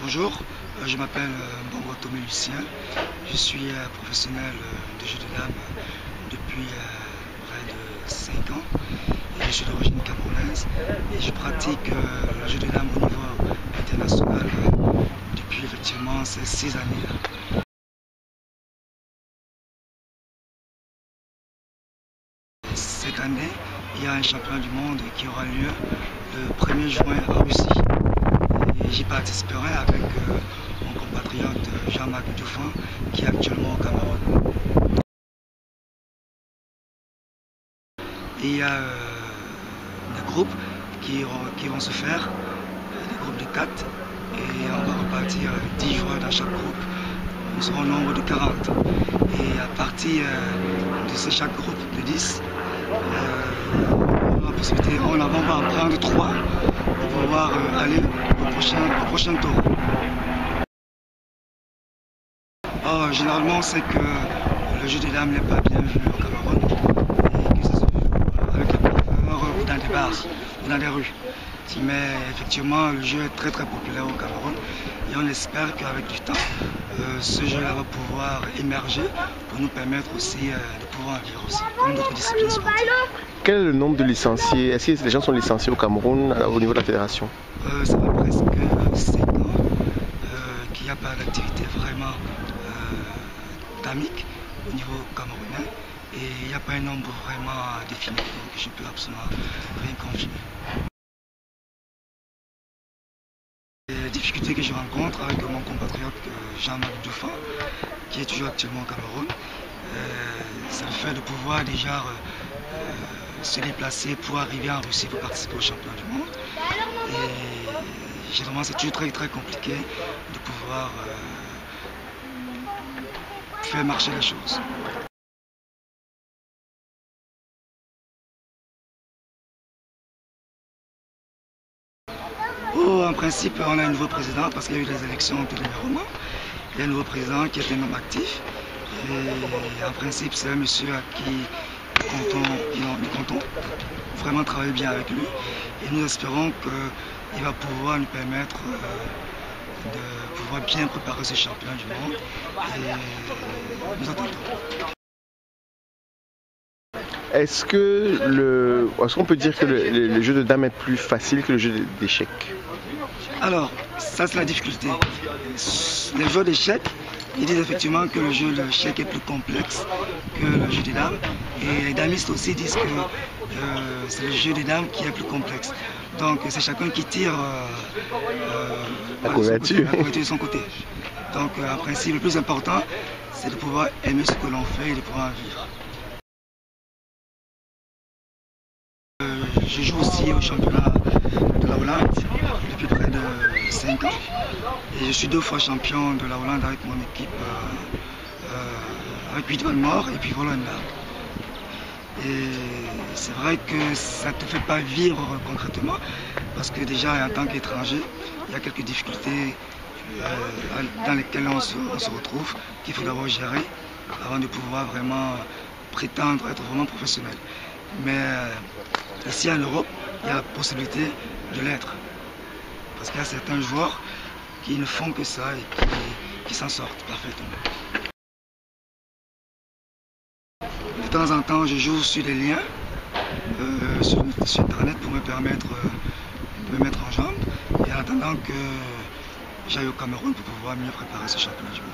Bonjour, je m'appelle Mbongo Tomé Lucien, je suis professionnel de jeu de dames depuis près de 5 ans et je suis d'origine camerounaise et je pratique le jeu de dames au niveau international depuis effectivement ces 6 années-là. Cette année, il y a un championnat du monde qui aura lieu le 1er juin en Russie. J'y participerai avec mon compatriote Jean-Marc Dufan qui est actuellement au Cameroun. Et il y a des groupes qui vont se faire, des groupes de 4, et on va repartir 10 joueurs dans chaque groupe. Nous serons au nombre de 40. Et à partir de chaque groupe de 10, on va en prendre 3 pour pouvoir aller au prochain tour. Généralement, c'est que le jeu des dames n'est pas bien vu au Cameroun, et que ça se joue avec les professeurs ou dans des bars ou dans les rues. Mais effectivement, le jeu est très populaire au Cameroun et on espère qu'avec du temps, ce jeu-là va pouvoir émerger pour nous permettre aussi de pouvoir en vivre aussi, comme d'autres disciplines sportives. Quel est le nombre de licenciés? Est-ce que les gens sont licenciés au Cameroun au niveau de la fédération? Ça va presque 5 ans qu'il n'y a pas d'activité vraiment dynamique au niveau camerounais et il n'y a pas un nombre vraiment défini, donc je ne peux absolument rien confirmer. Les difficultés que je rencontre avec mon compatriote Jean-Marc Dufan, qui est toujours actuellement au Cameroun, c'est le fait de pouvoir déjà se déplacer pour arriver en Russie pour participer au championnat du monde. Et généralement c'est toujours très compliqué de pouvoir faire marcher les choses. En principe, on a un nouveau président parce qu'il y a eu des élections tout dernièrement. Il y a un nouveau président qui est un homme actif. Et en principe, c'est un monsieur à qui nous comptons vraiment travailler bien avec lui. Et nous espérons qu'il va pouvoir nous permettre de pouvoir bien préparer ce championnat du monde. Et nous attendons. Est-ce qu'on peut dire que le jeu de dames est plus facile que le jeu d'échecs? Alors, ça c'est la difficulté. Les joueurs d'échecs, ils disent effectivement que le jeu d'échecs est plus complexe que le jeu des dames. Et les damistes aussi disent que c'est le jeu des dames qui est plus complexe. Donc c'est chacun qui tire la couverture de son côté. Donc en principe, le plus important, c'est de pouvoir aimer ce que l'on fait et de pouvoir en vivre. Je joue aussi au championnat de la Hollande depuis près de 5 ans et je suis 2 fois champion de la Hollande avec mon équipe, avec Huitman Mort et puis Volenda. Et c'est vrai que ça ne te fait pas vivre concrètement parce que déjà en tant qu'étranger, il y a quelques difficultés dans lesquelles on se retrouve qu'il faut d'abord gérer avant de pouvoir vraiment prétendre être vraiment professionnel. Mais ici en Europe, il y a la possibilité de l'être. Parce qu'il y a certains joueurs qui ne font que ça et qui s'en sortent parfaitement. De temps en temps, je joue sur des liens sur Internet pour me permettre de me mettre en jambe et en attendant que j'aille au Cameroun pour pouvoir mieux préparer ce championnat du monde.